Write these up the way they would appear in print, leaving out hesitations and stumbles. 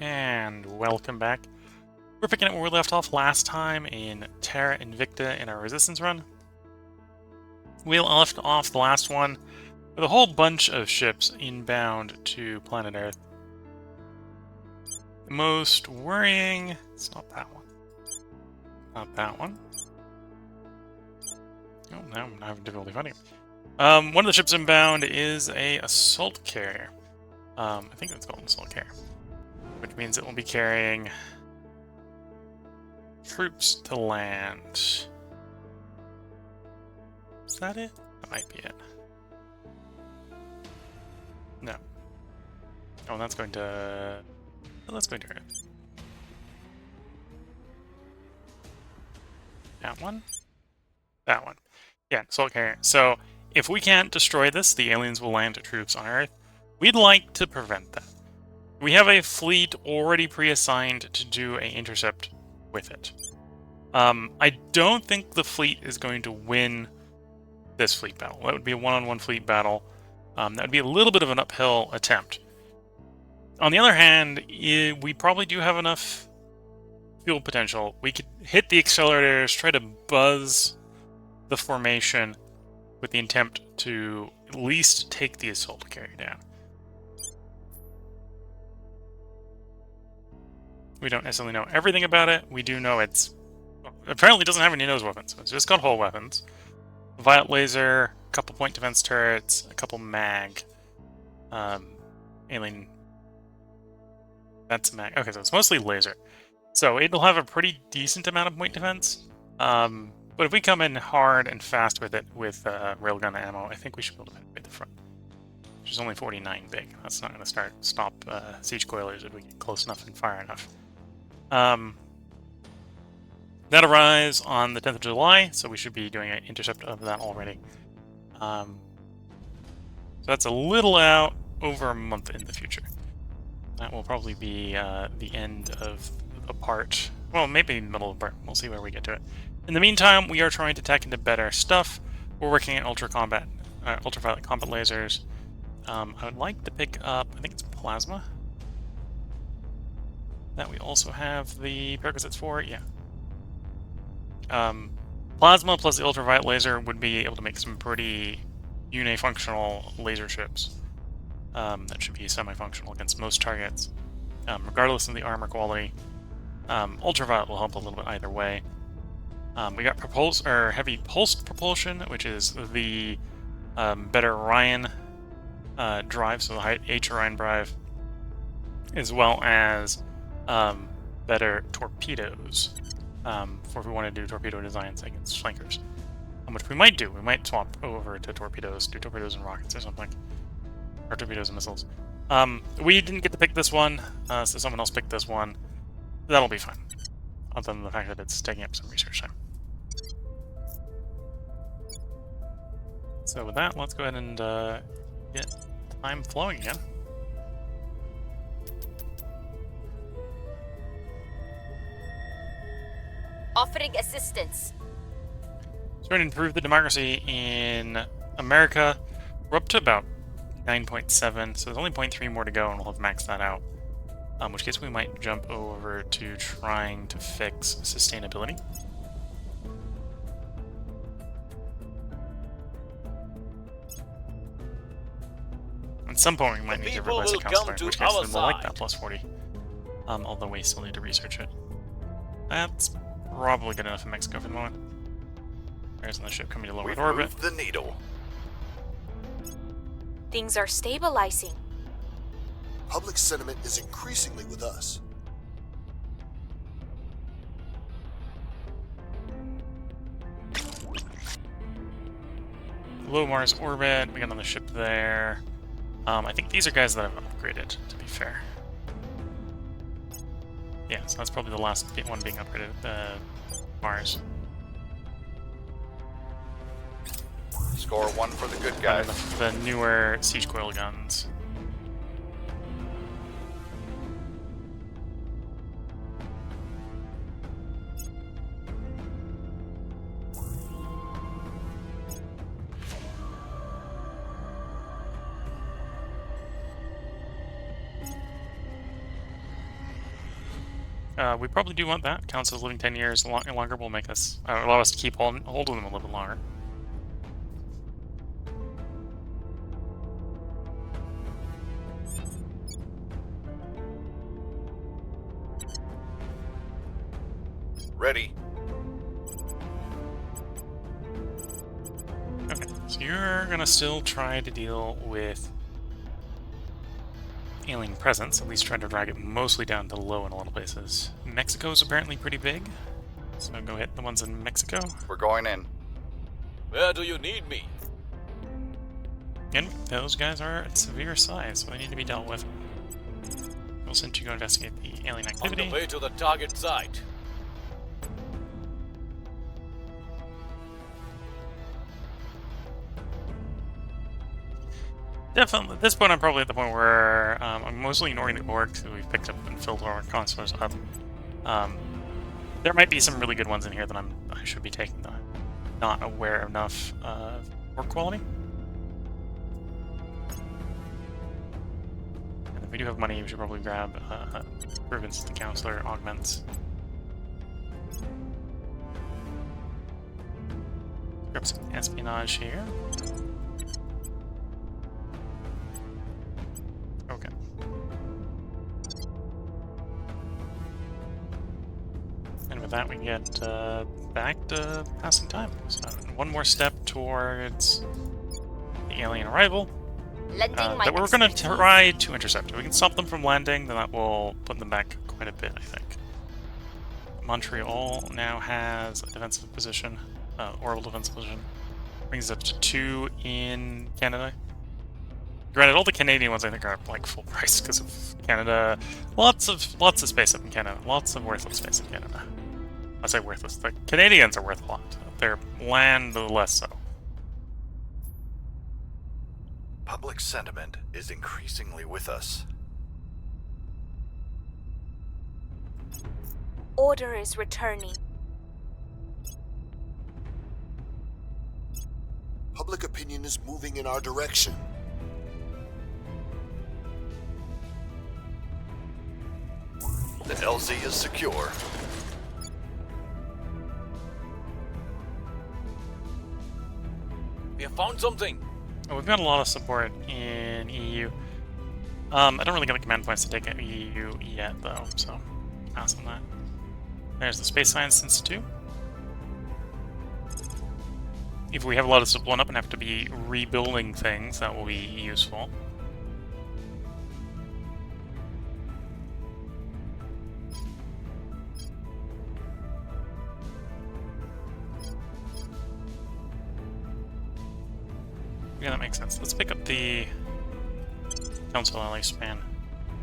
And welcome back. We're picking up where we left off last time in Terra Invicta in our resistance run. We left off the last one with a whole bunch of ships inbound to planet Earth. The most worrying... It's not that one. Not that one. Oh, now I'm having difficulty finding it. One of the ships inbound is a assault carrier. I think it's called an assault carrier. Which means it will be carrying troops to land. Is that it? That might be it. No. Oh, that's going to... Oh, that's going to Earth. That one? That one. Yeah, assault carrier. So, if we can't destroy this, the aliens will land troops on Earth. We'd like to prevent that. We have a fleet already pre-assigned to do an intercept with it. I don't think the fleet is going to win this fleet battle. That would be a one-on-one fleet battle. That would be a little bit of an uphill attempt. On the other hand, we probably do have enough fuel potential. We could hit the accelerators, try to buzz the formation with the intent to at least take the assault carrier down. We don't necessarily know everything about it. We do know it's... apparently doesn't have any nose weapons. It's just got hull weapons. Violet laser, a couple point defense turrets, a couple mag. Alien... That's mag. Okay, so it's mostly laser. So it'll have a pretty decent amount of point defense. But if we come in hard and fast with it with railgun ammo, I think we should be able to penetrate the front. Which is only 49 big. That's not going to stop siege coilers if we get close enough and fire enough. That arrives on the 10th of July, so we should be doing an intercept of that already. So that's a little out, over a month in the future. That will probably be the end of a part. Well, maybe the middle of a part. We'll see where we get to it. In the meantime, we are trying to tack into better stuff. We're working on ultraviolet combat lasers. I would like to pick up, I think it's plasma. That we also have the prerequisites for, yeah. Plasma plus the ultraviolet laser would be able to make some pretty unifunctional laser ships. That should be semi-functional against most targets, regardless of the armor quality. Ultraviolet will help a little bit either way. We got heavy pulsed propulsion, which is the better Orion drive, so the H Orion drive, as well as better torpedoes for if we want to do torpedo designs against flankers. Which we might do. We might swap over to torpedoes, do torpedoes and rockets or something. Or torpedoes and missiles. We didn't get to pick this one, so someone else picked this one. That'll be fine. Other than the fact that it's taking up some research time. So with that, let's go ahead and get time flowing again. Offering assistance. Trying to improve the democracy in America. We're up to about 9.7, so there's only 0.3 more to go, and we'll have maxed that out. In which case we might jump over to trying to fix sustainability. At some point we might need to replace a counselor, in which case then we'll like that plus 40. Although we still need to research it. That's probably good enough in Mexico for the moment. There's another ship coming to low Earth orbit. The needle. Things are stabilizing. Public sentiment is increasingly with us. Low Mars orbit, we got another ship there. I think these are guys that I've upgraded, to be fair. Yeah, so that's probably the last one being upgraded, Mars. Score one for the good guys. The newer siege coil guns. We probably do want that. Counts as living 10 years longer will make us allow us to keep hold of them a little bit longer. Ready. Okay, so you're gonna still try to deal with alien presence, at least try to drag it mostly down to low in a lot of places. Mexico's apparently pretty big, so go hit the ones in Mexico. We're going in. Where do you need me? And those guys are at severe size, so they need to be dealt with. We'll send you to go investigate the alien On activity. the way to the target site. Definitely, at this point I'm probably at the point where I'm mostly ignoring the orcs who we've picked up and filled our consuls up. There might be some really good ones in here that I should be taking, though. Not aware enough of orc quality. And if we do have money, we should probably grab Improvements to the Counselor, Augments. Grab some espionage here. Okay. And with that, we get back to passing time. So one more step towards the alien arrival Lending my that we're going to expertise. try to intercept. If we can stop them from landing, then that will put them back quite a bit, I think. Montreal now has a defensive position, orbital defensive position. Brings us up to 2 in Canada. Granted, all the Canadian ones I think are like full price because of Canada. Lots of space up in Canada. Lots of worthless space in Canada. I say worthless. The Canadians are worth a lot. Their land, less so. Public sentiment is increasingly with us. Order is returning. Public opinion is moving in our direction. The LZ is secure. We have found something. Oh, we've got a lot of support in EU. I don't really get the command points to take out EU yet, though, so pass on that. There's the Space Science Institute. If we have a lot of stuff blown up and have to be rebuilding things, that will be useful. Yeah, that makes sense. Let's pick up the Council Ally span.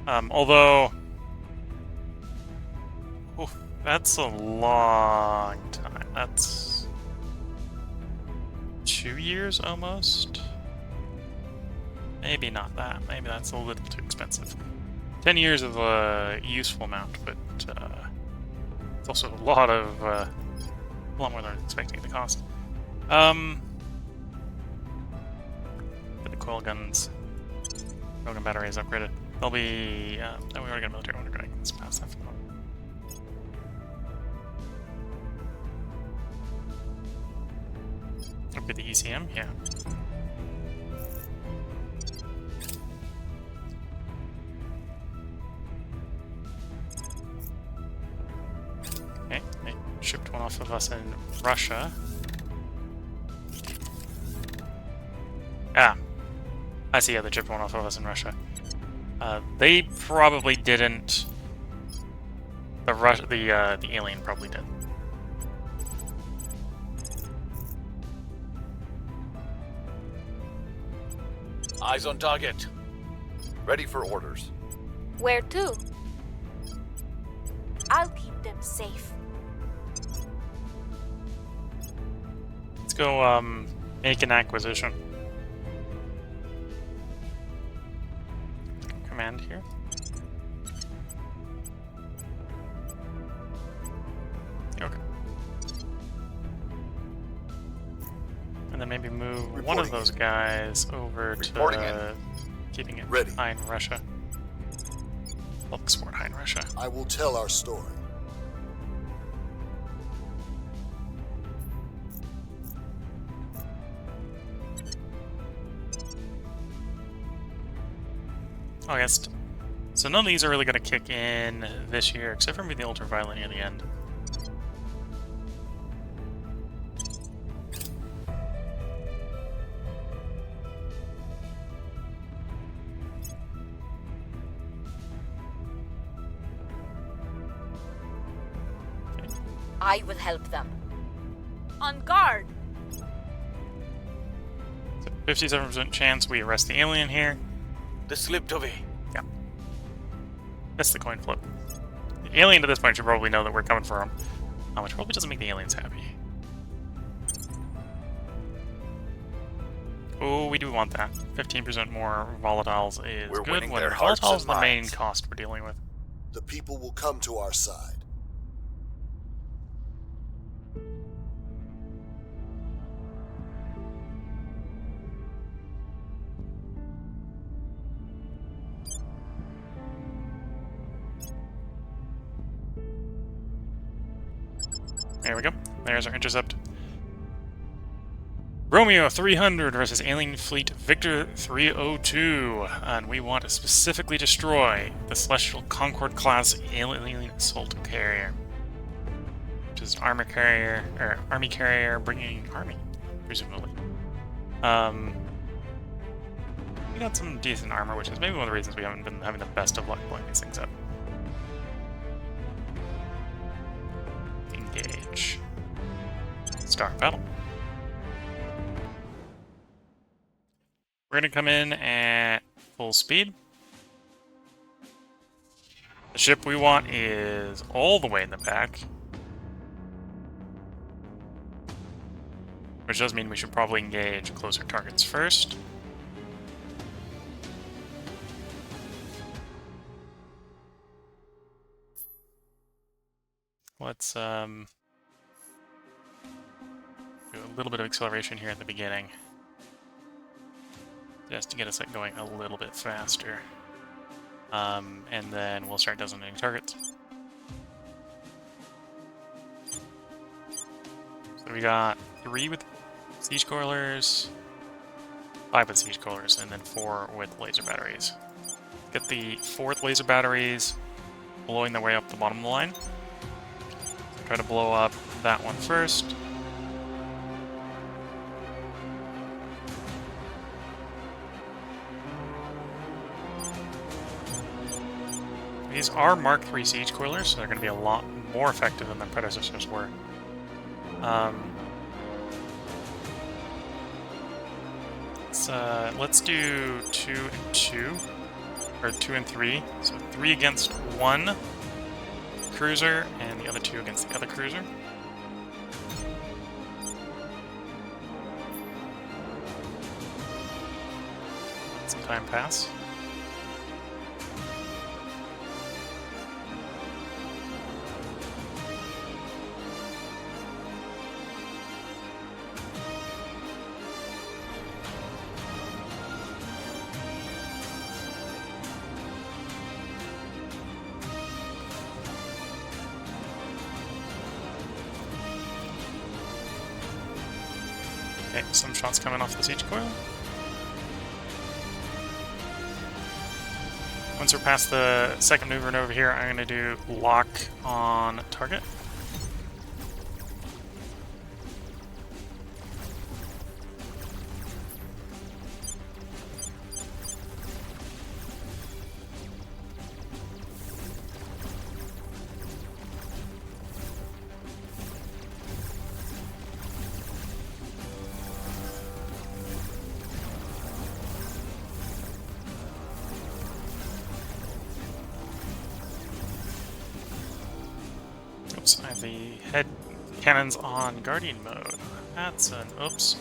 Although... Oof, that's a long time. That's 2 years almost? Maybe not that. Maybe that's a little too expensive. 10 years is a useful amount, but it's also a lot more than I was expecting the cost. The coil guns, coil gun battery is upgraded. They'll be. Oh, we already got a military one. Let's pass that for the moment. Upgrade the ECM, yeah. Okay, they shipped one off of us in Russia. Ah, I see. Yeah, they shipped one off of us in Russia. They probably didn't. The alien probably did. Eyes on target. Ready for orders. Where to? I'll keep them safe. Let's go make an acquisition. Command here. Okay. And then maybe move one of Reporting those guys over Reporting to keeping it Ready. high in Russia. I'll export high in Russia. I will tell our story. August. So none of these are really going to kick in this year, except for maybe the ultraviolet near the end. I will help them. On guard! So 57% chance we arrest the alien here. They slipped away. Yeah. That's the coin flip. The alien at this point should probably know that we're coming for him. Which probably doesn't make the aliens happy. Oh, we do want that. 15% more volatiles is We're good. winning When their hearts volatiles and is the main minds. cost we're dealing with. The people will come to our side. There we go. There's our intercept. Romeo 300 versus Alien Fleet Victor 302. And we want to specifically destroy the Celestial Concord class alien assault carrier. Which is an armor carrier, or army carrier bringing army, presumably. We got some decent armor, which is maybe one of the reasons we haven't been having the best of luck blowing these things up. Engage. Start battle. We're gonna come in at full speed. The ship we want is all the way in the back. Which does mean we should probably engage closer targets first. Let's do a little bit of acceleration here at the beginning. Just to get us going a little bit faster. And then we'll start designating targets. So we got 3 with siege coilers, 5 with siege coilers, and then 4 with laser batteries. Get the 4th laser batteries blowing their way up the bottom of the line. Try to blow up that one first. These are Mark III siege coilers, so they're going to be a lot more effective than their predecessors were. Let's do 2 and 2, or 2 and 3. So 3 against 1 cruiser, and the other 2 against the other cruiser. Let some time pass. Okay, some shots coming off the siege coil. Once we're past the second maneuver over here, I'm going to do lock on target. Oops, I have the head cannons on Guardian mode. That's an oops.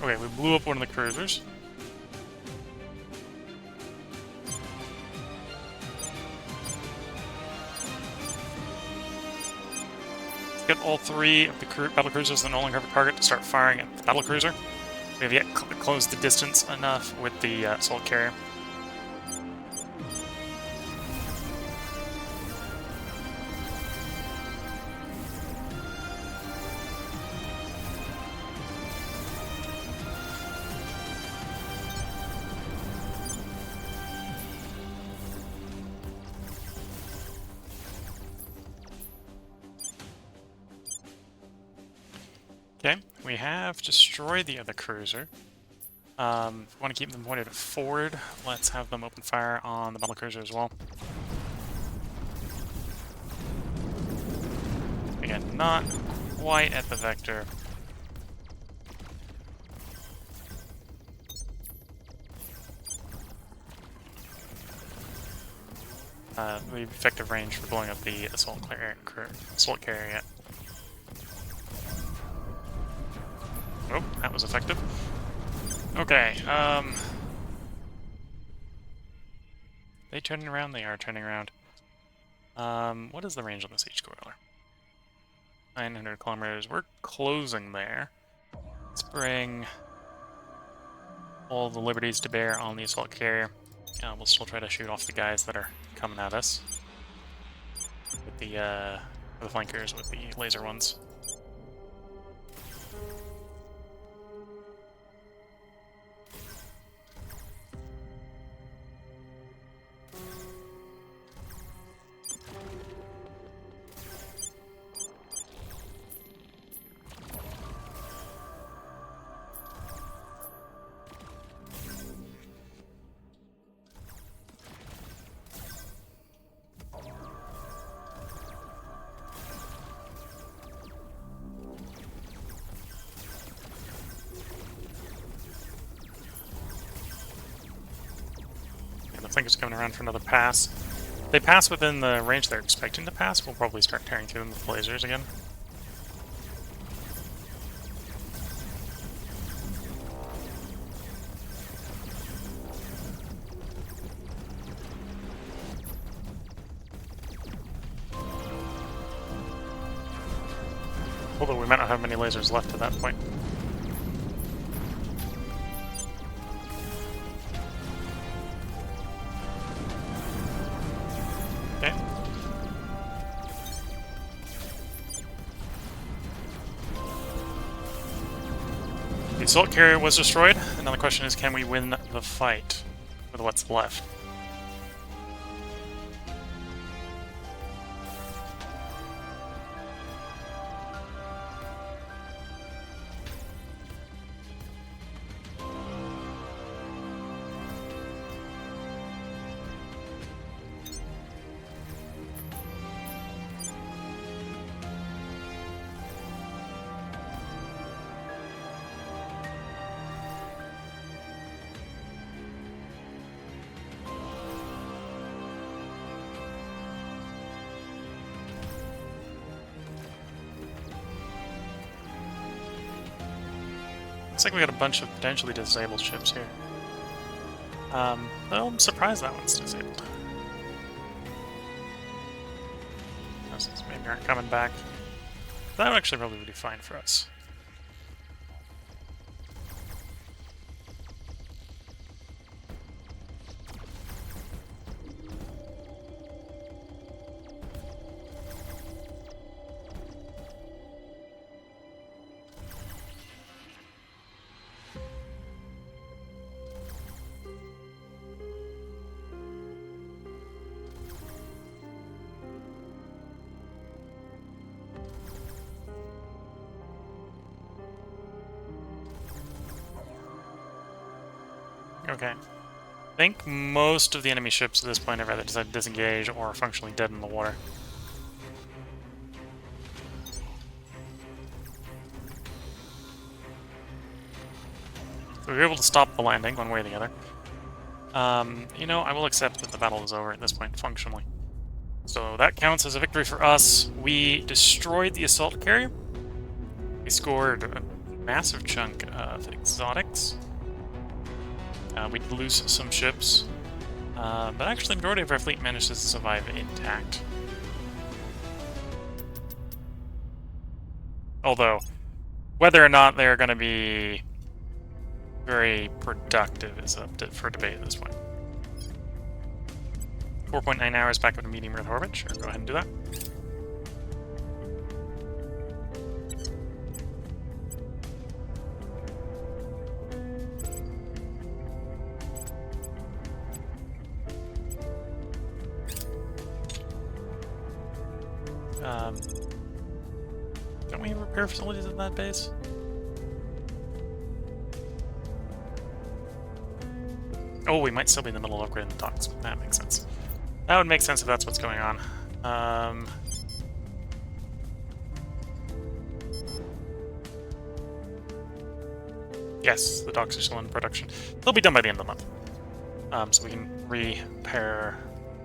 Okay, we blew up one of the cruisers. get all 3 of the battle cruisers that no longer have a target to start firing at the battle cruiser. We have yet closed the distance enough with the assault carrier. Okay, we have destroyed the other cruiser. If we want to keep them pointed forward, let's have them open fire on the battle cruiser as well. Again, not quite at the vector. The effective range for blowing up the assault carrier yet. Oh, that was effective. Okay, they turning around? They are turning around. What is the range on the siege spoiler? 900 kilometers. We're closing there. Let's bring all the liberties to bear on the assault carrier. We'll still try to shoot off the guys that are coming at us. With the flankers, with the laser ones. I think it's coming around for another pass. If they pass within the range they're expecting to pass, we'll probably start tearing through them with lasers again. Although we might not have many lasers left at that point. Okay. The assault carrier was destroyed, and now the question is, can we win the fight with what's left? Looks like we got a bunch of potentially disabled ships here. Though I'm surprised that one's disabled. Those maybe aren't coming back. That would actually probably be fine for us. Okay. I think most of the enemy ships at this point have either decided to disengage or are functionally dead in the water. So we were able to stop the landing one way or the other. You know, I will accept that the battle is over at this point, functionally. So that counts as a victory for us. We destroyed the assault carrier. We scored a massive chunk of exotics. We did lose some ships, but actually the majority of our fleet managed to survive intact. Although, whether or not they're going to be very productive is up for debate at this point. 4.9 hours back up to medium Earth orbit. Sure, go ahead and do that. Don't we have repair facilities at that base? Oh, we might still be in the middle of upgrading the docks. That makes sense. That would make sense if that's what's going on. Yes, the docks are still in production. They'll be done by the end of the month. So we can repair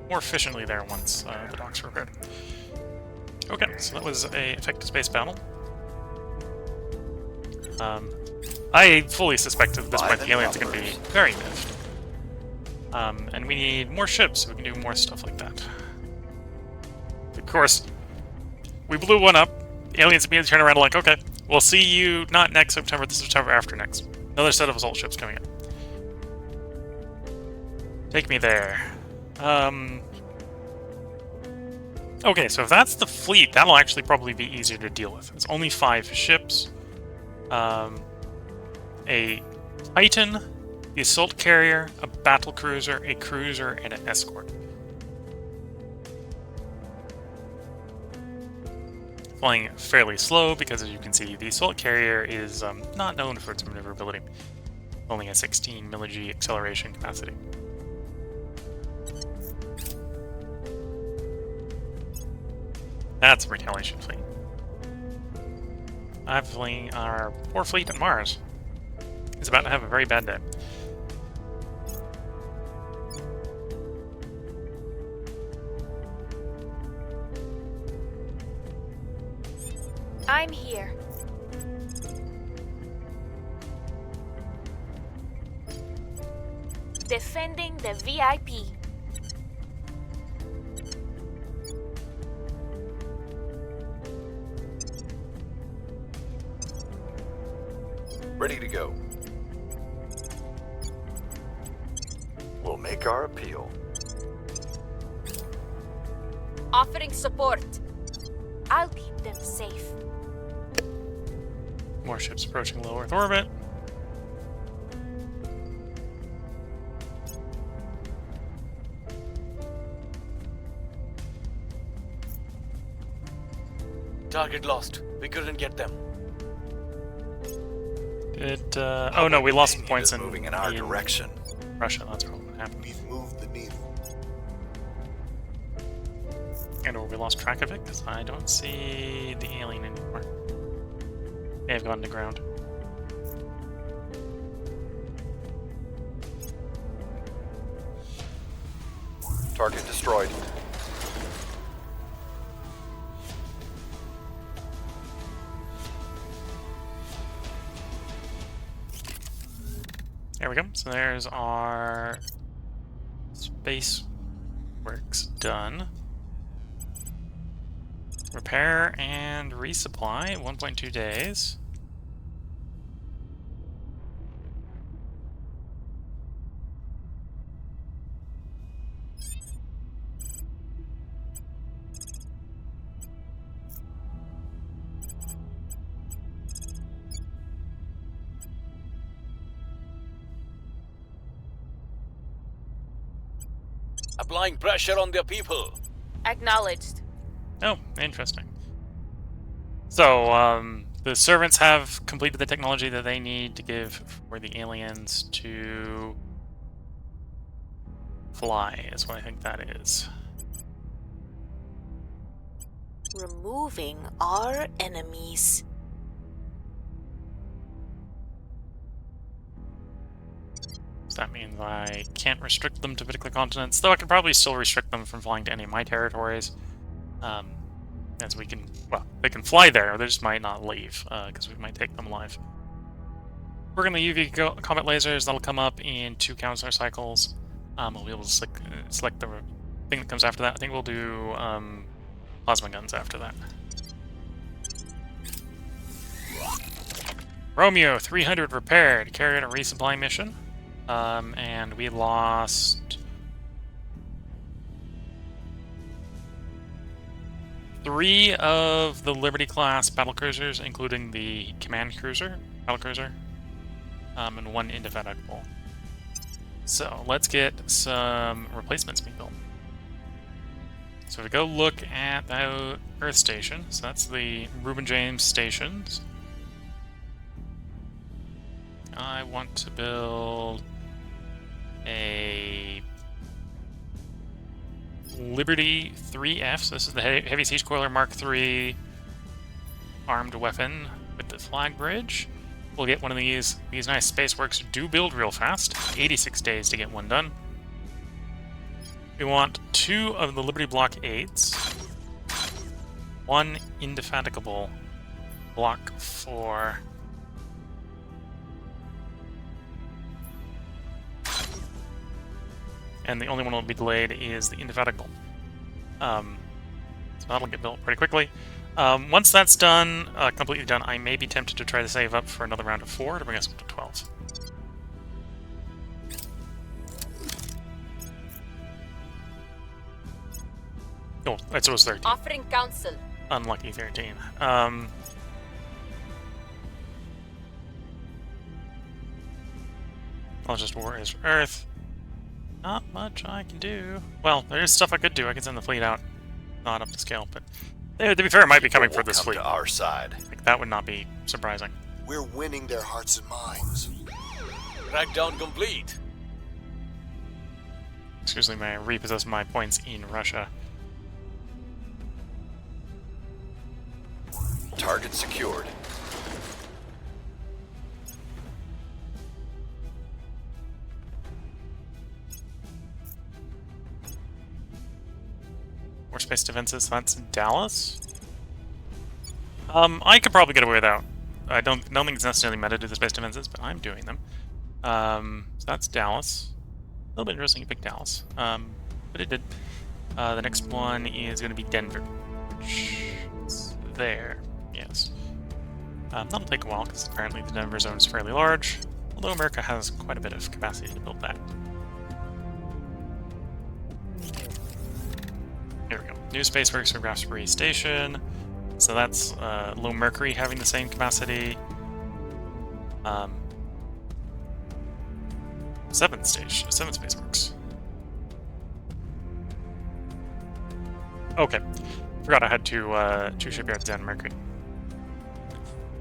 more efficiently there once the docks are repaired. Okay, so that was a effective space battle. I fully suspected at this point the aliens are going to be very miffed. And we need more ships so we can do more stuff like that. Of course, we blew one up. The aliens immediately turn around and like, okay, we'll see you not next September, the September after next. Another set of assault ships coming in. Take me there. Okay, so if that's the fleet, that'll actually probably be easier to deal with. It's only 5 ships. A Titan, the assault carrier, a battle cruiser, a cruiser, and an escort. Flying fairly slow because, as you can see, the assault carrier is not known for its maneuverability. Only a 16 milli-G acceleration capacity. That's a retaliation fleet. Our poor fleet at Mars is about to have a very bad day. I'm here. Defending the VIP. Ready to go. We'll make our appeal. Offering support. I'll keep them safe. More ships approaching low Earth orbit. Target lost. We couldn't get them. Oh no, we lost some points in moving in our direction. Russia. That's probably what happened. We've moved the needle. And or we lost track of it because I don't see the alien anymore. They have gone to ground. Target destroyed. There we go. So there's our space works done. Repair and resupply, 1.2 days. Applying pressure on their people. Acknowledged. Oh, interesting. So, the servants have completed the technology that they need to give for the aliens to fly, is what I think that is. Removing our enemies. So that means I can't restrict them to particular continents, though I can probably still restrict them from flying to any of my territories. As we can, well, they can fly there, they just might not leave, because we might take them alive. We're going to UV combat lasers, that'll come up in 2 counselor cycles. We'll be able to select the thing that comes after that. I think we'll do plasma guns after that. Romeo, 300 repaired. Carried a resupply mission. And we lost 3 of the Liberty-class battlecruisers, including the command battlecruiser, and 1 indefatigable. So let's get some replacements being built. So we go look at the Earth station. So that's the Reuben James stations. I want to build a Liberty 3F. So this is the Heavy Siege Coiler Mark III armed weapon with the flag bridge. We'll get one of these. These nice Spaceworks do build real fast. 86 days to get one done. We want 2 of the Liberty Block 8s. 1 indefatigable Block 4. And the only one that will be delayed is the indefatigable. So that'll get built pretty quickly. Once that's done, completely done, I may be tempted to try to save up for another round of 4 to bring us up to 12. Oh, it was 13. Offering counsel. Unlucky 13. I'll just war is Earth. Not much I can do. Well, there's stuff I could do. I could send the fleet out. Not up to scale, but to be fair, it might be coming for this fleet. To our side. Like, that would not be surprising. We're winning their hearts and minds. Crackdown complete. Excuse me, may I repossess my points in Russia? Target secured. More space defenses, that's Dallas. I could probably get away without. I don't think it's necessarily meta to do the space defenses, but I'm doing them. So that's Dallas. A little bit interesting you picked Dallas. But it did. The next one is going to be Denver. It's there. Yes. That'll take a while, because apparently the Denver zone is fairly large, although America has quite a bit of capacity to build that. Here we go. New Spaceworks for Graphsbury Station. So that's Low Mercury having the same capacity. 7 Spaceworks. Okay. Forgot I had 2 shipyards down in Mercury.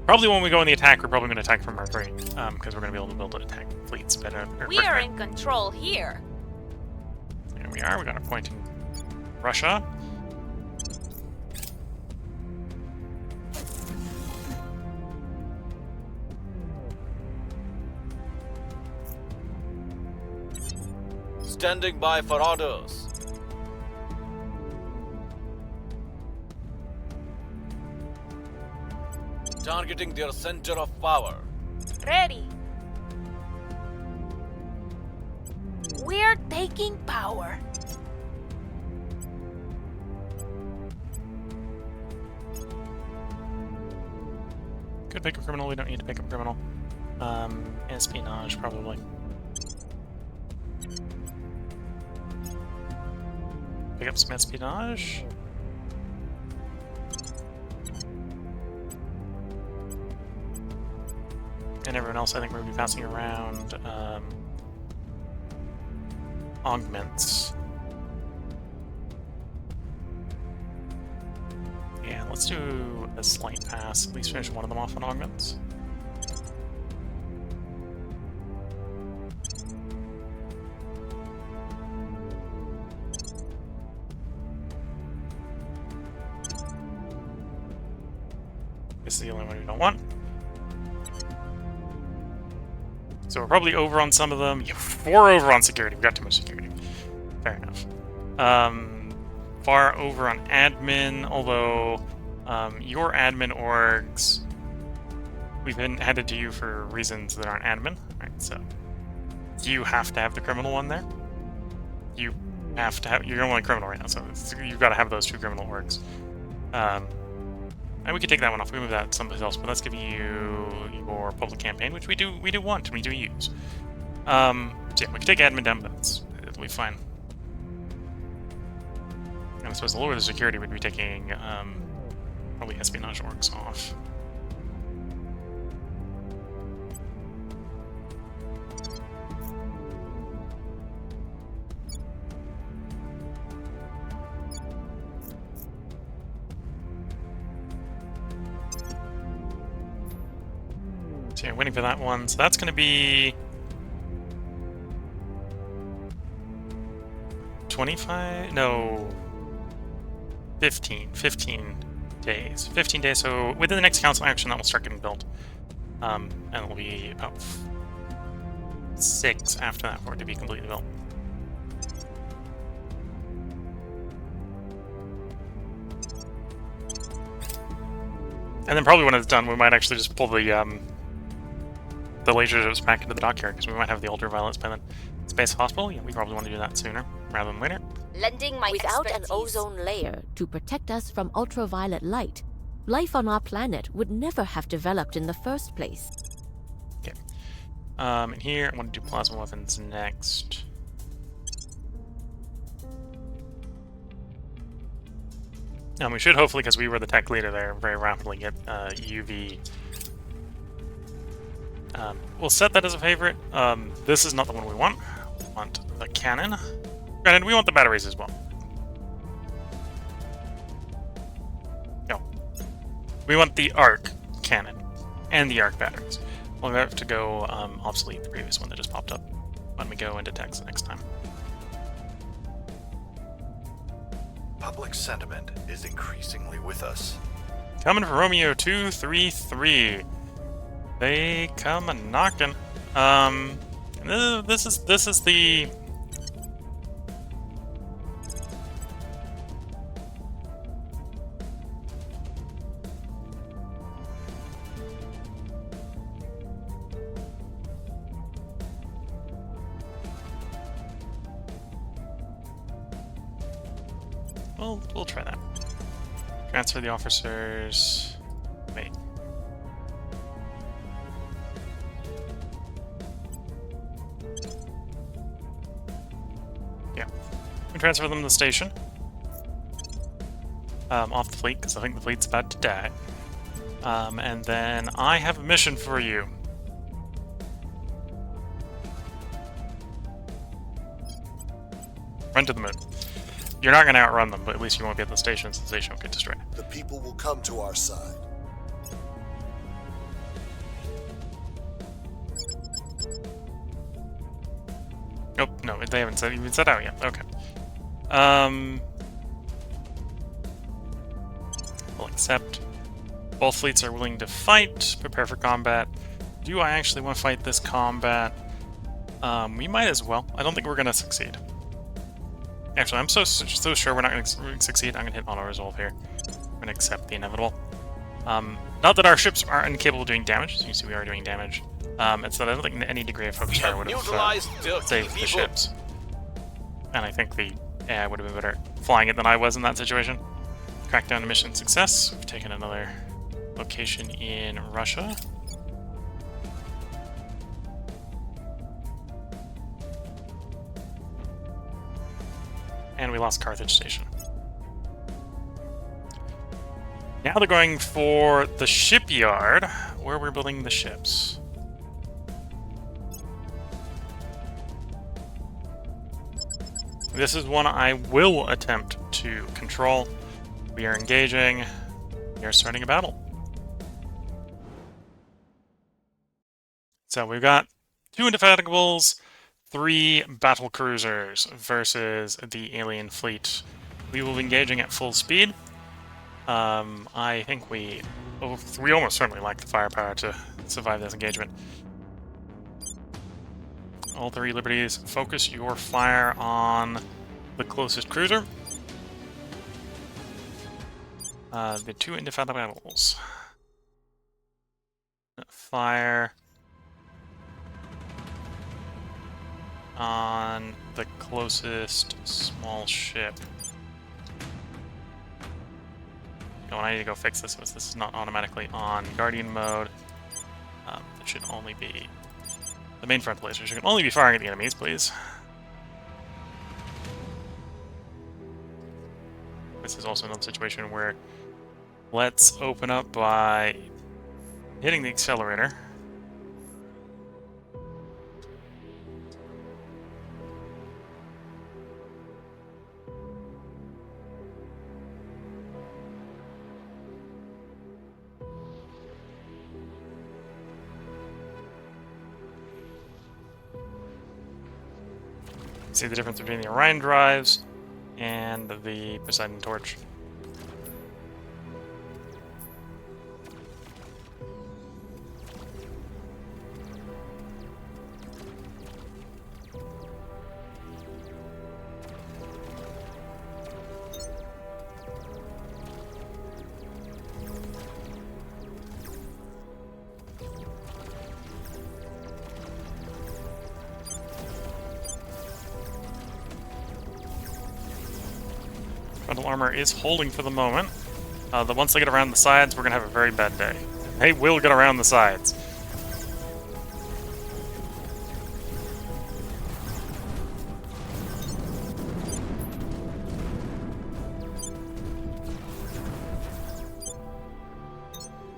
Probably when we go in the attack, we're probably going to attack from Mercury, because we're going to be able to build attack fleets better. We are in control here. There we are. We got a point in Russia. Standing by for orders. Targeting their center of power. Ready. We're taking power. Could pick a criminal. We don't need to pick a criminal. Espionage, probably. Pick up some espionage. And everyone else, I think we're going to be passing around augments. Yeah, let's do a slight pass. At least finish one of them off on augments. This is the only one we don't want. So we're probably over on some of them. Yeah, 4 over on security. We've got too much security. Fair enough. Far over on admin, although your admin orgs, we've been headed to you for reasons that aren't admin. Alright, so you have to have the criminal one there. You have to have, you're only criminal right now, so you've got to have those 2 criminal orgs. And we could take that one off. We move that someplace else, but let's give you your public campaign, which we do want and we do use. So yeah, we can take admin down, but it'll be fine. And I suppose the lower the security would be taking probably espionage orcs off. So yeah, waiting for that one. So that's going to be 25? No, 15 days. 15 days. So within the next council action, that will start getting built, and it'll be about 6 after that for it to be completely built. And then probably when it's done, we might actually just pull the laser ships back into the dockyard, because we might have the ultraviolets by then. Space hospital? Yeah, we probably want to do that sooner rather than later. Lending my Without an expertise. ozone layer to protect us from ultraviolet light, life on our planet would never have developed in the first place. Okay. And here, I want to do plasma weapons next. We should hopefully, because we were the tech leader there, very rapidly get UV. We'll set that as a favorite. This is not the one we want. We want the cannon. Granted, we want the batteries as well. No. We want the arc cannon and the arc batteries. We'll have to go obsolete the previous one that just popped up when we go into text next time. Public sentiment is increasingly with us. Coming for Romeo 233. They come a knocking. This is the we'll try that. Transfer the officers. Wait. Yeah. We transfer them to the station. Off the fleet, because I think the fleet's about to die. And then I have a mission for you. Run to the moon. You're not going to outrun them, but at least you won't be at the station, so the station won't get destroyed. The people will come to our side. Nope, no, they haven't even set out yet. Okay. We'll accept. Both fleets are willing to fight. Prepare for combat. Do I actually want to fight this combat? We might as well. I don't think we're going to succeed. Actually, I'm so sure we're not going to succeed. I'm going to hit auto-resolve here. I'm going to accept the inevitable. Not that our ships are incapable of doing damage. So you see we are doing damage. It's that I don't think any degree of focus fire would have saved the ships. And I think the AI would have been better flying it than I was in that situation. Crackdown mission success. We've taken another location in Russia. And we lost Carthage Station. Now they're going for the shipyard, where we're building the ships. This is one I will attempt to control. We are engaging. We are starting a battle. So we've got 2 Indefatigables, 3 battle cruisers versus the alien fleet. We will be engaging at full speed. I think we almost certainly lack the firepower to survive this engagement. All 3 Liberties, focus your fire on the closest cruiser. The 2 Indefatigables. Fire on the closest small ship. Oh, and I need to go fix this because this is not automatically on Guardian mode. It should only be the main front lasers. You can only be firing at the enemies, please. This is also another situation where let's open up by hitting the accelerator. See the difference between the Orion drives and the Poseidon torch. Frontal armor is holding for the moment. Once they get around the sides, we're going to have a very bad day. They will get around the sides.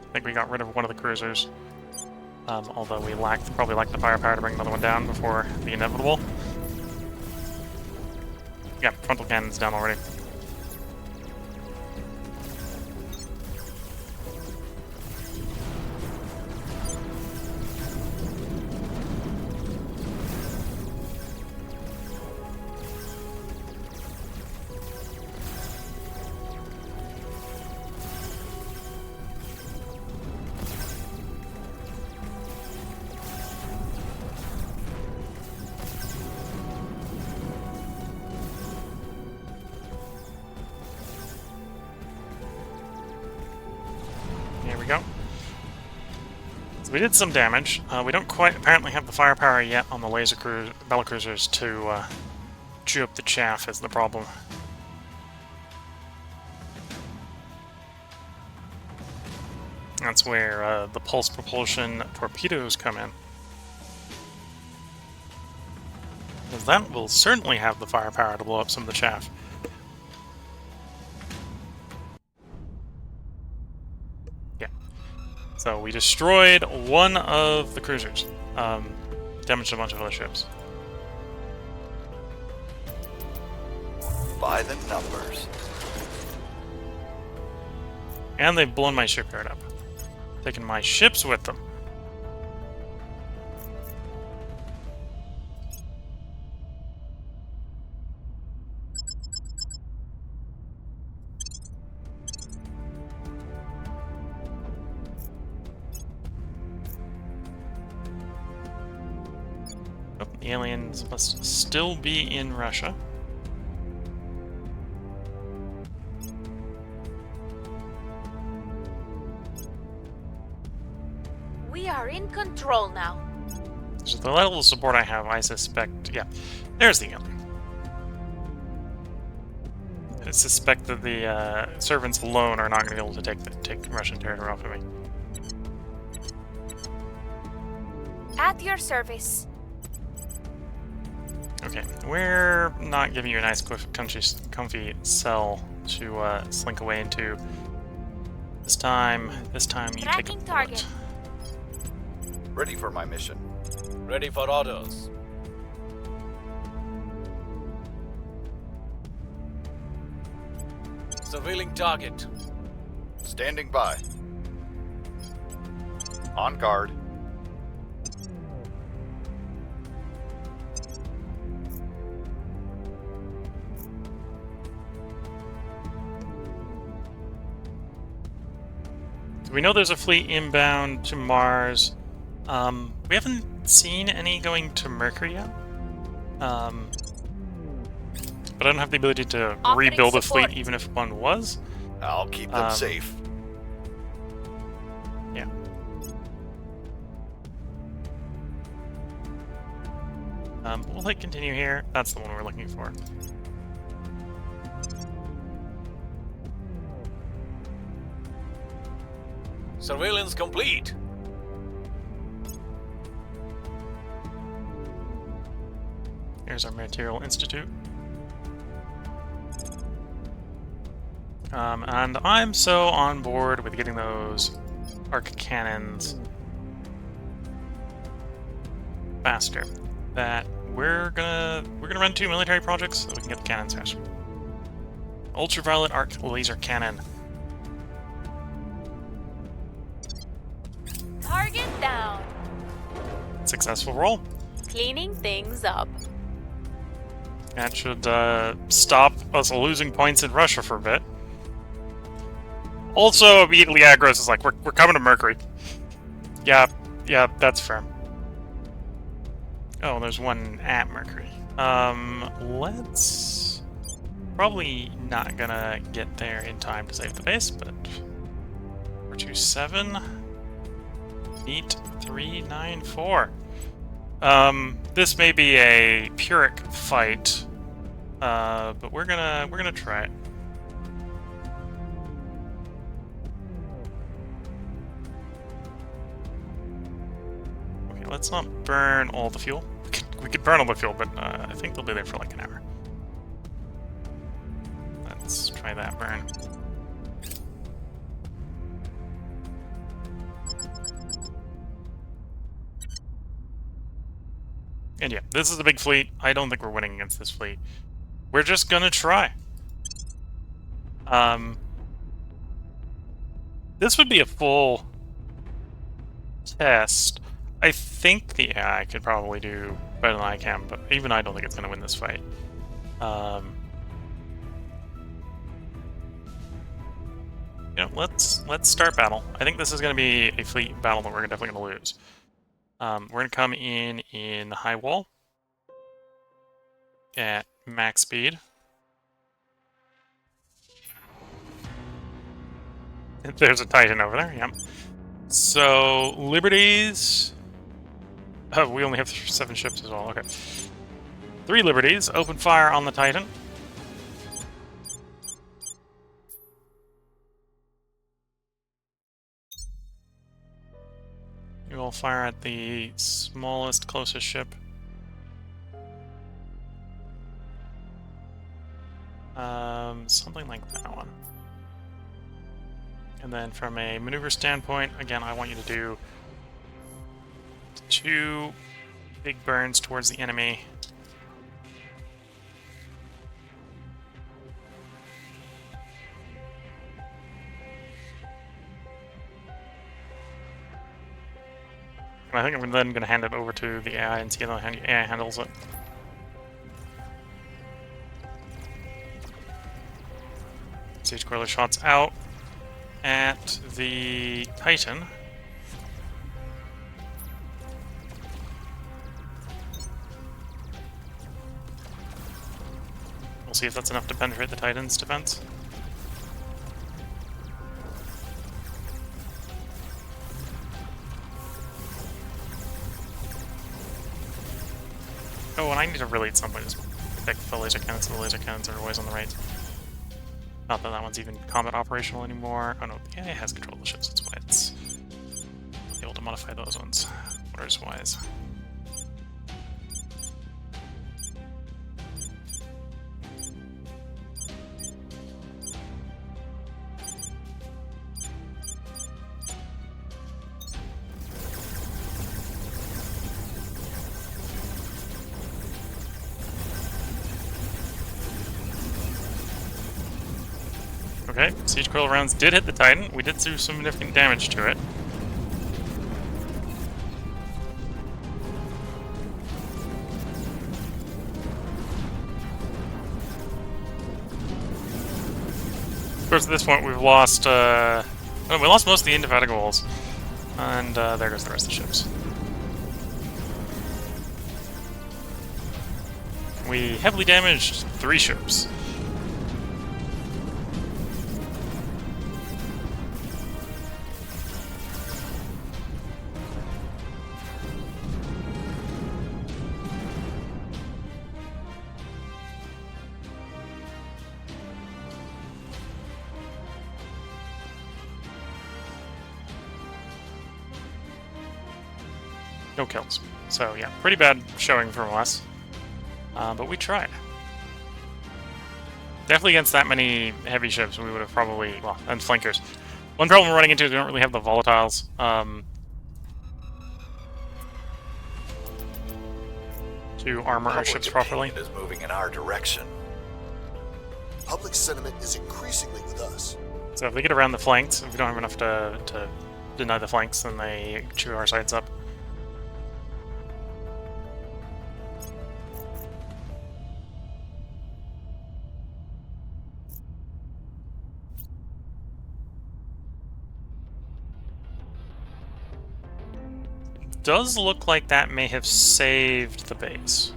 I think we got rid of one of the cruisers. Although we probably lacked the firepower to bring another one down before the inevitable. Yeah, frontal cannon's down already. Here we go. So we did some damage. We don't quite apparently have the firepower yet on the battlecruisers to chew up the chaff is the problem. That's where the pulse propulsion torpedoes come in. Because that will certainly have the firepower to blow up some of the chaff. So we destroyed one of the cruisers. Damaged a bunch of other ships. By the numbers. And they've blown my shipyard up. Taking my ships with them. Oh, the aliens must still be in Russia. We are in control now. So the level of support I have, I suspect... Yeah, there's the alien. I suspect that the servants alone are not going to be able to take Russian territory off of me. At your service. Okay, we're not giving you a nice, comfy cell to slink away into. This time you take a Tracking target. bullet. Ready for my mission. Ready for orders. Surveilling target. Standing by. On guard. We know there's a fleet inbound to Mars. We haven't seen any going to Mercury yet. But I don't have the ability to Offering rebuild a support. fleet even if one was. I'll keep them safe. Yeah. We'll hit continue here. That's the one we're looking for. Surveillance complete. Here's our Material Institute. And I'm so on board with getting those arc cannons faster that we're gonna run 2 military projects so we can get the cannons faster. Ultraviolet arc laser cannon. Target down. Successful roll. Cleaning things up. That should stop us losing points in Russia for a bit. Also, immediately Agros is like, we're coming to Mercury. Yeah, that's fair. Oh, there's one at Mercury. Let's... Probably not gonna get there in time to save the base, but... 427... Neat 394. This may be a Pyrrhic fight, but we're gonna try it. Okay, let's not burn all the fuel. We could burn all the fuel, but I think they'll be there for like an hour. Let's try that burn. And yeah, this is a big fleet. I don't think we're winning against this fleet. We're just gonna try. This would be a full test. I think the AI could probably do better than I can, but even I don't think it's gonna win this fight. You know, let's start battle. I think this is gonna be a fleet battle that we're definitely gonna lose. We're going to come in high wall at max speed. There's a Titan over there, yep. So, Liberties... Oh, we only have 7 ships as well, okay. 3 Liberties, open fire on the Titan. We will fire at the smallest, closest ship. Something like that one. And then from a maneuver standpoint, again, I want you to do 2 big burns towards the enemy. I think I'm then going to hand it over to the AI and see how the AI handles it. Siege Coiler shots out at the Titan. We'll see if that's enough to penetrate the Titan's defense. Oh, and I need to really at some point just pick the laser cannons, so the laser cannons are always on the right. Not that that one's even combat operational anymore. Oh no, the AI has control of the ships, that's why it's able to modify those ones orders-wise. Okay, Siege Coil rounds did hit the Titan. We did do some significant damage to it. Of course, at this point, we've lost, we lost most of the Indefatigable's. And there goes the rest of the ships. We heavily damaged 3 ships. No kills. So yeah, pretty bad showing from us. But we tried. Definitely against that many heavy ships, we would have probably... Well, and flankers. One problem we're running into is we don't really have the volatiles. To armor our ships properly. Is moving in our direction. Public sentiment is increasingly with us. So if they get around the flanks, if we don't have enough to deny the flanks, then they chew our sides up. Does look like that may have saved the base.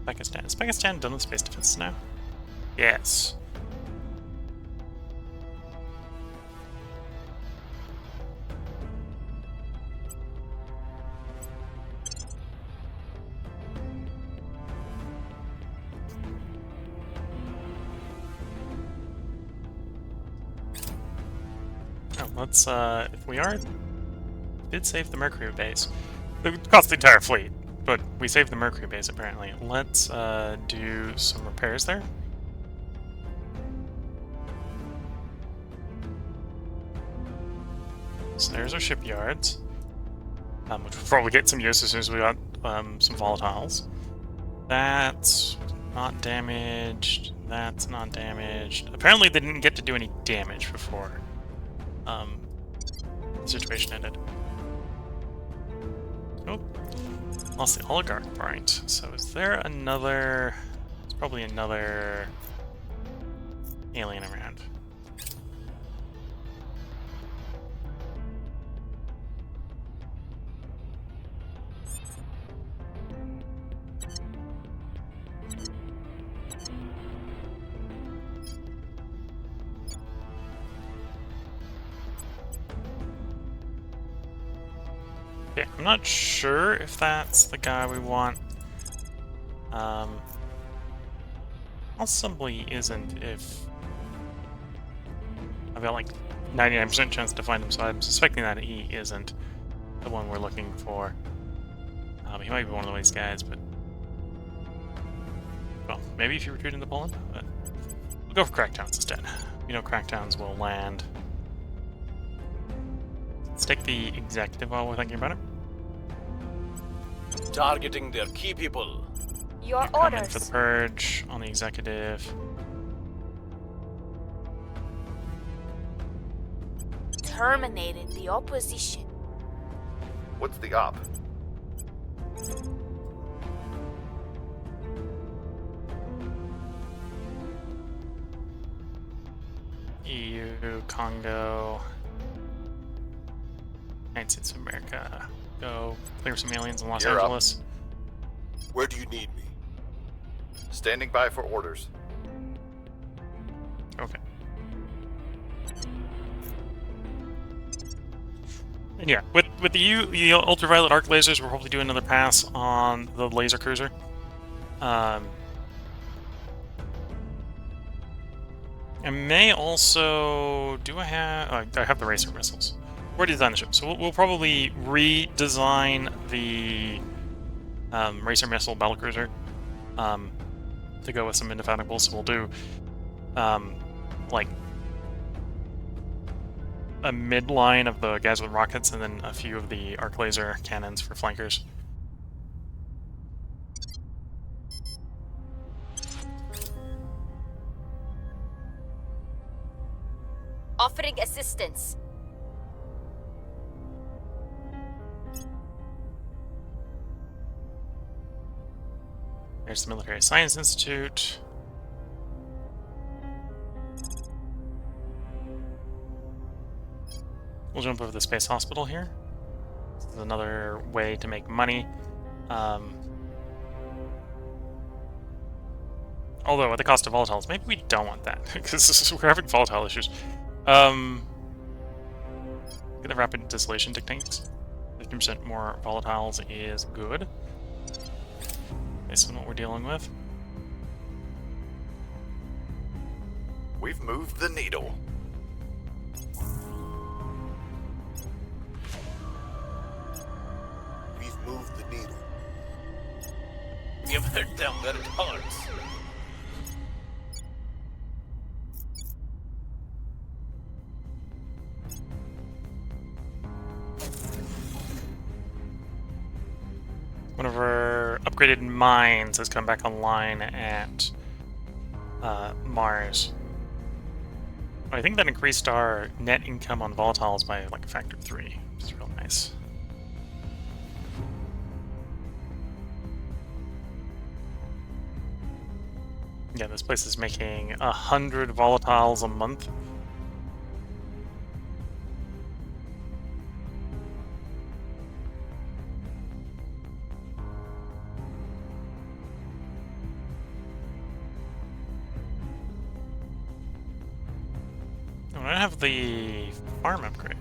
Pakistan. Is Pakistan done with space defense now? Yes. Oh, let's, if we are... Did save the Mercury base. It cost the entire fleet, but we saved the Mercury base apparently. Let's do some repairs there. So there's our shipyards, which will probably get some use as soon as we got some volatiles. That's not damaged. That's not damaged. Apparently they didn't get to do any damage before the situation ended. Oh, lost the oligarch point. So is there another... There's probably another alien around. Yeah, I'm not sure if that's the guy we want. Possibly isn't if... I've got like 99% chance to find him, so I'm suspecting that he isn't the one we're looking for. He might be one of these guys, but... Well, maybe if you retreat into Poland, but... We'll go for Cracktowns instead. You know Cracktowns will land. Let's take the executive while we're thinking about it. Targeting their key people. Your Come in for the orders. purge on the executive. Terminating the opposition. What's the op? EU, Congo, United States of America. Go clear some aliens in Los You're up. Angeles. Where do you need me? Standing by for orders. Okay. And yeah, with the ultraviolet arc lasers, we'll probably do another pass on the laser cruiser. I may also... Do I have... Oh, I have the racer missiles. We're designing the ship, so we'll probably redesign the racer missile battlecruiser to go with some indefatigables. So we'll do like a mid-line of the guys with rockets and then a few of the arc laser cannons for flankers. Offering assistance. There's the Military Science Institute. We'll jump over the Space Hospital here. This is another way to make money. Although at the cost of volatiles, maybe we don't want that because we're having volatile issues. Get the rapid distillation techniques. 50% more volatiles is good, based on what we're dealing with. We've moved the needle. You've hit them where it hurts. One of our upgraded mines has come back online at Mars. I think that increased our net income on volatiles by like a factor of 3, which is real nice. Yeah, this place is making 100 volatiles a month. I don't have the farm upgrade.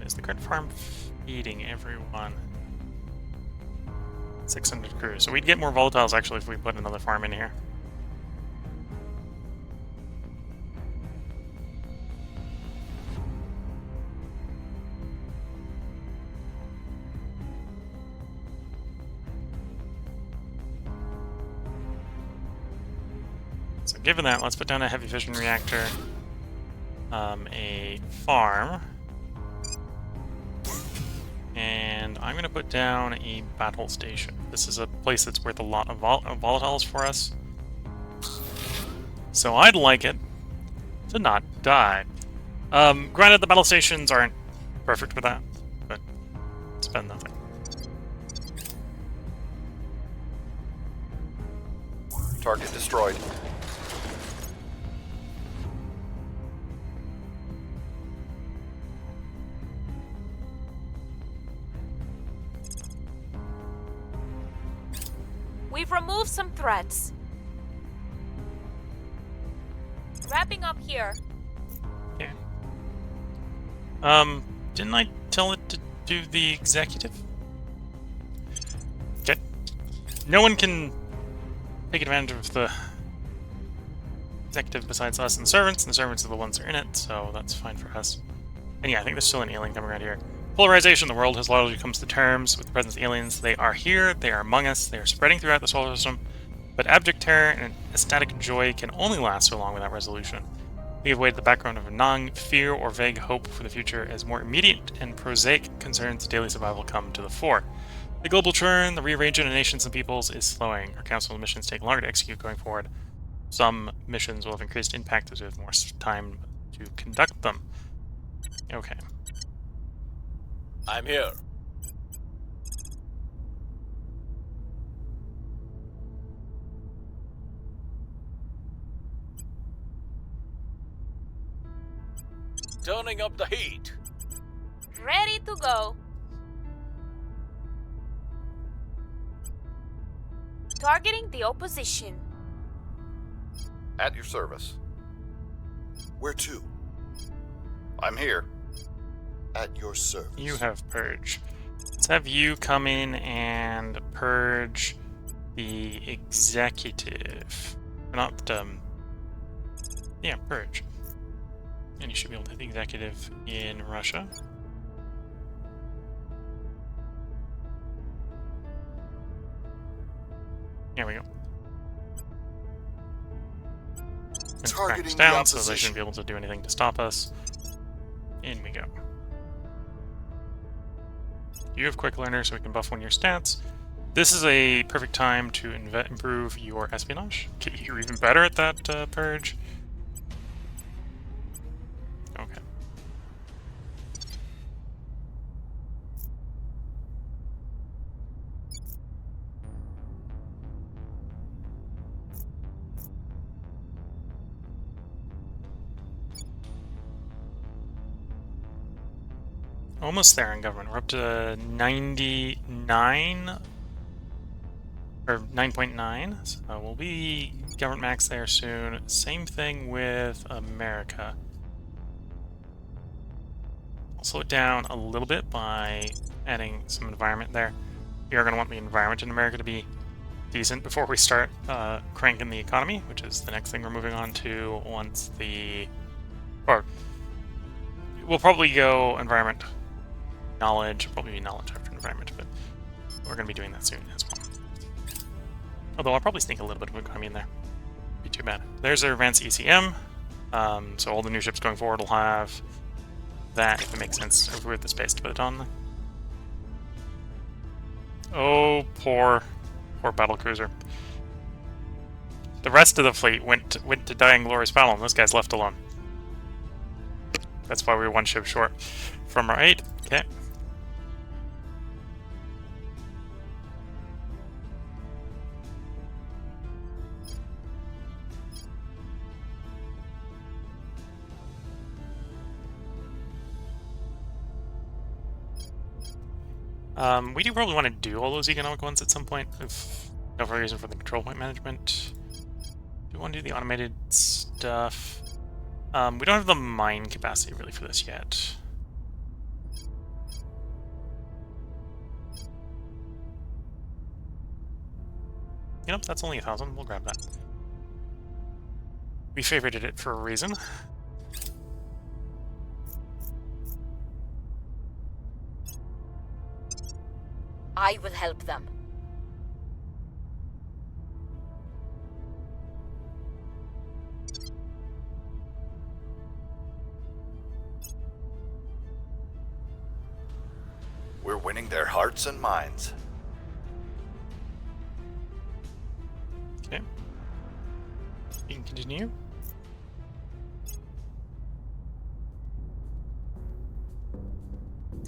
Is the current farm feeding everyone? 600 crew. So we'd get more volatiles actually if we put another farm in here. So given that, let's put down a heavy fission reactor, a farm, and I'm going to put down a battle station. This is a place that's worth a lot of volatiles for us. So I'd like it to not die. Granted, the battle stations aren't perfect for that, but spend nothing. Target destroyed. We've removed some threats. Wrapping up here. Okay. Didn't I tell it to do the executive? Okay. No one can take advantage of the executive besides us and the servants are the ones that are in it, so that's fine for us. And yeah, I think there's still an alien coming around here. Polarization. The world has largely come to terms with the presence of aliens. They are here, they are among us, they are spreading throughout the solar system, but abject terror and ecstatic joy can only last so long without resolution. We give way to the background of a gnawing fear or vague hope for the future as more immediate and prosaic concerns of daily survival come to the fore. The global churn, the rearranging of nations and peoples is slowing. Our council missions take longer to execute going forward. Some missions will have increased impact as we have more time to conduct them. Okay. I'm here. Turning up the heat. Ready to go. Targeting the opposition. At your service. Where to? I'm here. At your service. You have purge. Let's have you come in and purge the executive. Not, yeah, purge. And you should be able to hit the executive in Russia. There we go. And Targeting crack's the down, so they opposition. shouldn't be able to do anything to stop us. In we go. You have quick learner, so we can buff one of your stats. This is a perfect time to improve your espionage. Get you even better at that purge. Okay. Almost there in government. We're up to 99 or 9.9, so we'll be government max there soon. Same thing with America. I'll slow it down a little bit by adding some environment there. We are going to want the environment in America to be decent before we start cranking the economy, which is the next thing we're moving on to once the... or we'll probably go environment, knowledge, probably be knowledge after environment, but we're going to be doing that soon as well. Although I'll probably sneak a little bit of economy in there. Be too bad. There's our advanced ECM. So all the new ships going forward will have that, if it makes sense, if we have the space to put it on. Oh, poor battlecruiser. The rest of the fleet went to die in glorious battle, and this guy's left alone. That's why we were one ship short from our 8. Okay. We do probably want to do all those economic ones at some point, if no other reason for the control point management. Do we want to do the automated stuff? We don't have the mine capacity really for this yet. You know, that's only 1,000. We'll grab that. We favorited it for a reason. I will help them. We're winning their hearts and minds. Okay. You can continue.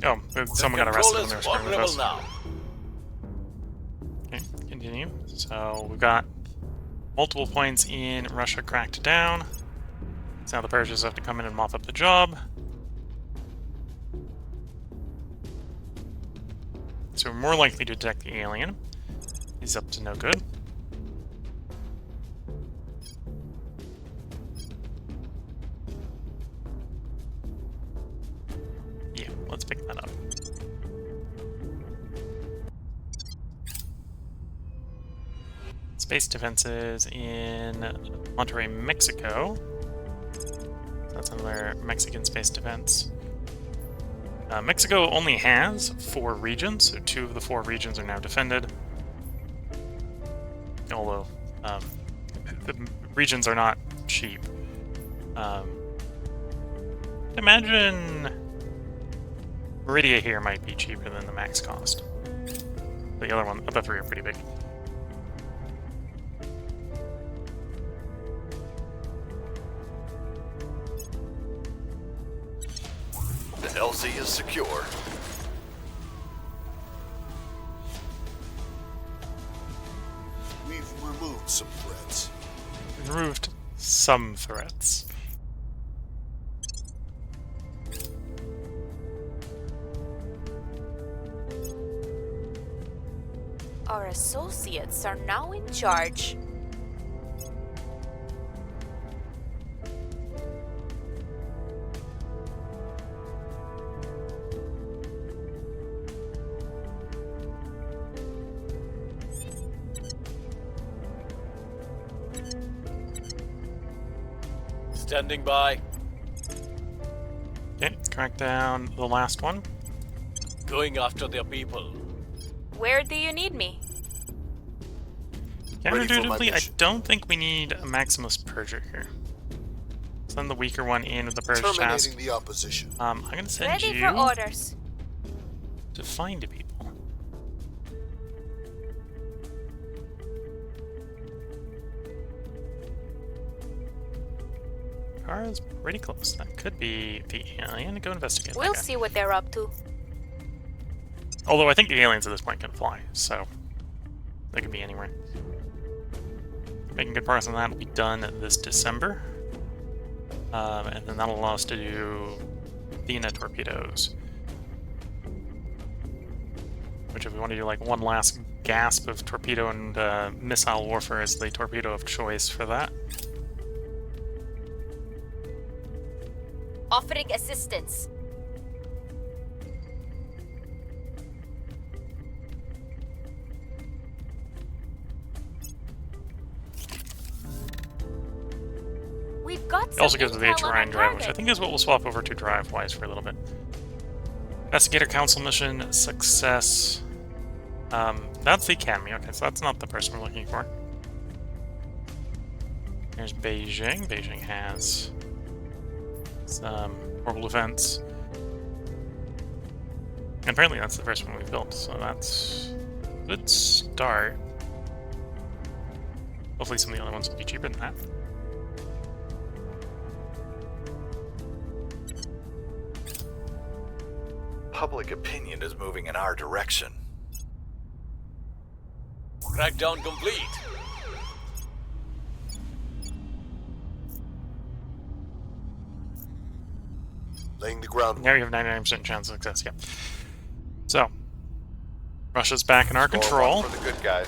Oh, someone got arrested when they were sparring with us. Now. Okay, continue. So we've got multiple points in Russia cracked down. So now the Persians have to come in and mop up the job. So we're more likely to detect the alien. He's up to no good. Yeah, let's pick that up. Space defenses in Monterrey, Mexico. That's another Mexican space defense. Mexico only has 4 regions, so 2 of the 4 regions are now defended. Although, the regions are not cheap. Imagine Meridia here might be cheaper than the max cost. The other 3 are pretty big. The LZ is secure. We've removed some threats. Removed some threats. Our associates are now in charge. Standing by. Okay, crack down the last one. Going after their people. Where do you need me? Ready for my Counterintuitively, I mission. don't think we need a Maximus Purger here. Send the weaker one in with the Purge task. Terminating the opposition. I'm gonna send Ready you for orders. to find people. Car is pretty close. That could be the alien. Go investigate. We'll that guy. see what they're up to. Although I think the aliens at this point can fly, so they could be anywhere. Making good progress on that. Will be done this December, and then that'll allow us to do Athena torpedoes. Which, if we want to do like one last gasp of torpedo and missile warfare, is the torpedo of choice for that. Offering assistance. We've got It some also gives us the intel on our terrain drive, which I target. think is what we'll swap over to drive-wise for a little bit. Investigator Council mission success. That's the Academy. Okay, so that's not the person we're looking for. Here's Beijing. Beijing has some orbital defense. And apparently that's the first one we've built, so that's a good start. Hopefully some of the other ones will be cheaper than that. Public opinion is moving in our direction. Crackdown complete. Laying the groundwork. Now you have 99% chance of success, yeah. So, Russia's back in our Score control. one for the good guys.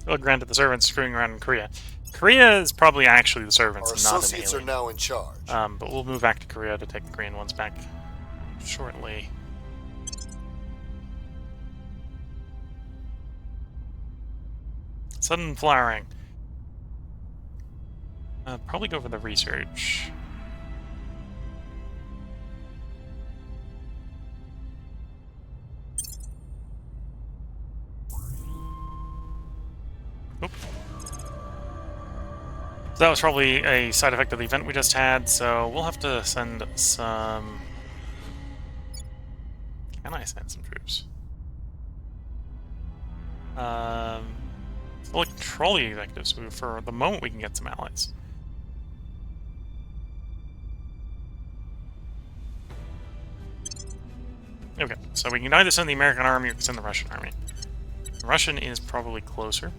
Well, granted, the servants screwing around in Korea. Korea is probably actually the servants, Our and not an associates are alien. now in charge. But we'll move back to Korea to take the Korean ones back shortly. Sudden flowering. Probably go for the research. Oop. So that was probably a side effect of the event we just had, so we'll have to send some... Can I send some troops? It's like trolley executives, so for the moment we can get some allies. Okay, so we can either send the American army or we can send the Russian army. The Russian is probably closer.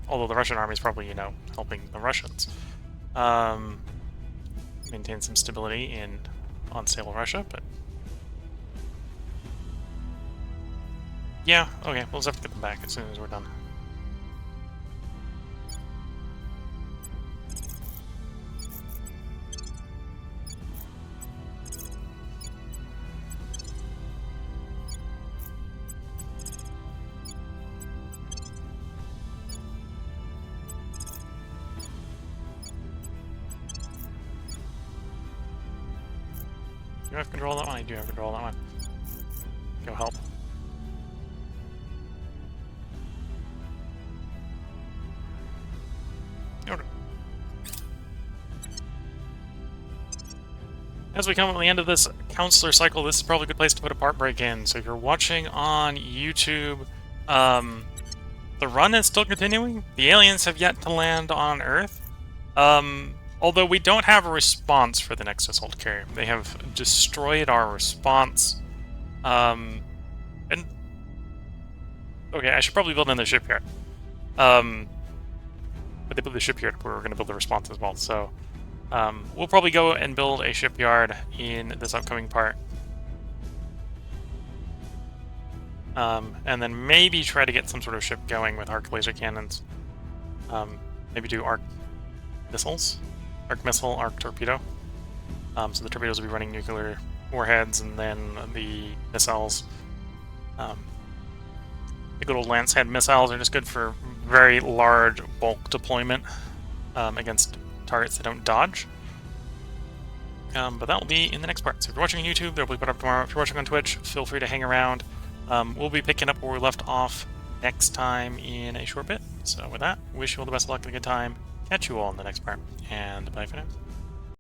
Although the Russian army is probably, you know, helping the Russians maintain some stability in unstable Russia, but yeah, okay, we'll just have to get them back as soon as we're done. Do you have control of that one? I do have control of that one. Go help. Okay. As we come to the end of this counselor cycle, this is probably a good place to put a part break in. So if you're watching on YouTube, the run is still continuing. The aliens have yet to land on Earth. Although we don't have a response for the next assault carrier. They have destroyed our response. And okay, I should probably build in the shipyard. But they built the shipyard where we're going to build the response as well. So we'll probably go and build a shipyard in this upcoming part. And then maybe try to get some sort of ship going with arc laser cannons. Maybe do arc missiles. Arc missile, arc torpedo. So the torpedoes will be running nuclear warheads, and then the missiles. The good old Lancehead missiles are just good for very large bulk deployment against targets that don't dodge. But that will be in the next part. So if you're watching on YouTube, they'll be put up tomorrow. If you're watching on Twitch, feel free to hang around. We'll be picking up where we left off next time in a short bit. So with that, wish you all the best of luck and a good time. Catch you all in the next part, and bye for now.